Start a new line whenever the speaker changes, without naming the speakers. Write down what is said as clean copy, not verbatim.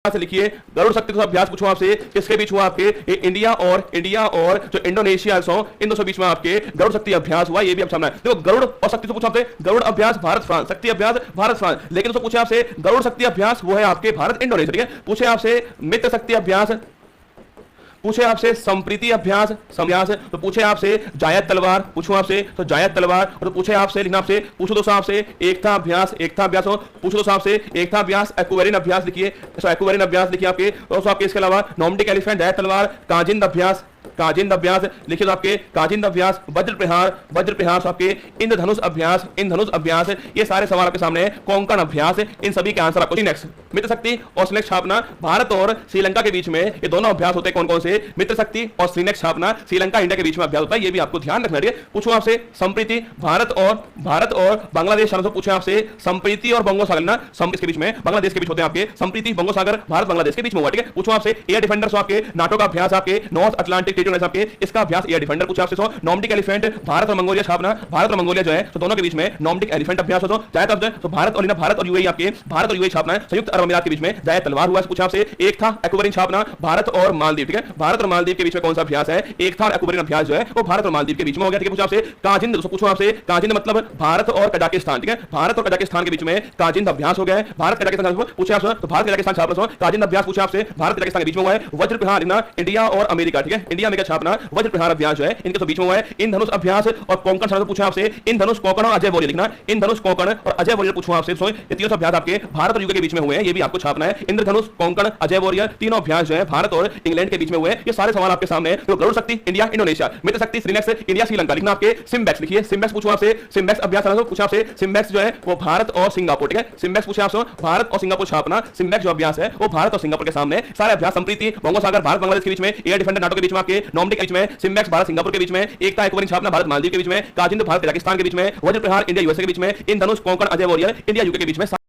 से लिखिए गरुड़ शक्ति का अभ्यास पूछूं आपसे किसके बीच हुआ आपके इंडिया और जो इंडोनेशिया इन दोनों बीच में आपके गरुड़ शक्ति अभ्यास हुआ ये भी आप सामने देखो गरुड़ और शक्ति से पूछा आपसे गरुड़ अभ्यास भारत फ्रांस शक्ति अभ्यास भारत फ्रांस लेकिन पूछे आपसे गरुड़ शक्ति अभ्यास वो है आपके भारत इंडोनेशिया ठीक है पूछे आपसे मित्र शक्ति अभ्यास पूछे आपसे संप्रीति अभ्यास तो पूछे आपसे जायद तलवार पूछूं आपसे तो जायद तलवार और तो पूछे आपसे लिखना आपसे पूछो दोस्तों आपसे एकता अभ्यास हो पूछो दोस्तों आपसे एकता अभ्यास एक्वेरियन अभ्यास लिखिए एक्वेरियन अभ्यास लिखिए आपके दोस्तों आपके इसके अलावा नॉर्डिक एलिफेंट जायद तलवार काजिंद अभ्यास लिखिए तो आपके काजिंद अभ्यास वज्र प्रहार आपके इंद्रधनुष अभ्यास ये सारे सवाल आपके सामने कोंकण अभ्यास इन सभी के आंसर आपको नेक्स्ट मित्र शक्ति और स्नेक छापना भारत और श्रीलंका के बीच में ये दोनों अभ्यास होते हैं कौन कौन से मित्र शक्ति और श्रीनेक छापना श्रीलंका इंडिया के बीच में अभ्यास होता है ये भी आपको ध्यान रखना है पूछूं आपसे संप्रीति भारत और बांग्लादेश पूछे आपसे संप्रीति और बंगो सागर ना इसके बीच में बांग्लादेश के बीच होते हैं आपके संप्रीति बंगो सागर भारत बांग्लादेश के बीच में हुआ ठीक है पूछूं आपसे एयर डिफेंडर्स आपके नाटो का अभ्यास आपके नॉर्थ अटलांटिक आपके इसका अभ्यास एयर डिफेंडर पूछा आपसे नॉर्डिक एलिफेंट भारत और मंगोलिया छापना भारत और मंगोलिया जो है तो दोनों के बीच में नॉर्डिक एलिफेंट अभ्यास हो जाए तो भारत और यूएई आपके भारत और यूएई छापना है संयुक्त अरब अमीरात के बीच में जाए तलवार हुआ पूछा आपसे एक था एक्वेरियन छापना भारत और मालदीव ठीक है भारत और मालदीव के बीच में कौन सा अभ्यास है एक था एक्वेरियन अभ्यास जो है वो भारत और मालदीव के बीच में हो गया ठीक है पूछा आपसे काजिंद पूछो आपसे काजिंद मतलब भारत और कजाकिस्तान ठीक है भारत और कजाकिस्तान के बीच में काजिंद अभ्यास हो गया है भारत कजाकिस्तान पूछा आपसे तो भारत कजाकिस्तान छापना काजिंद अभ्यास पूछा आपसे भारत कजाकिस्तान के बीच में हुआ है वज्र प्रहार इंडिया और अमेरिका ठीक है इंडिया अमेरिका छापना वज्र प्रहार अभ्यास जो है इनके तो बीच में हुआ है इन धनुष अभ्यास और कोंकण शब्द पूछा आपसे इन धनुष कोंकण और अजय वॉरियर लिखना इन धनुष कोंकण और अजय वॉरियर पूछूं आपसे ये तीनों अभ्यास आपके भारत और यूके के बीच में हुए हैं ये भी आपको छापना है इंद्रधनुष कोंकण अजय वॉरियर तीनों अभ्यास जो है भारत और इंग्लैंड के बीच में हुए हैं ये सारे सवाल आपके सामने तो गरुड़ शक्ति इंडिया इंडोनेशिया मित्र शक्ति श्रीनेक्स इंडिया श्रीलंका लिखना आपके सिम्बैक्स लिखिए सिम्बैक्स पूछूं आपसे सिम्बैक्स अभ्यास पूछा आपसे सिम्बैक्स जो है वो भारत और सिंगापुर ठीक है सिम्बैक्स पूछा आपसे भारत और सिंगापुर छापना सिम्बैक्स जो अभ्यास है वो भारत और सिंगापुर के सामने सारे अभ्यास संप्रीति बंगो सागर भारत बांग्लादेश के बीच में एयर डिफेंडर नाटो के बीच में आपके नॉर्डिक के बीच में सिम्बैक्स भारत सिंगापुर के बीच में एकता एक्वेरियन छापना भारत मालदीव के बीच में काजिंद भारत कजाकिस्तान के बीच में वज्र प्रहार इंडिया यूएसए के बीच में इन Dhanush Konkan Ajay warrior India UK के बीच में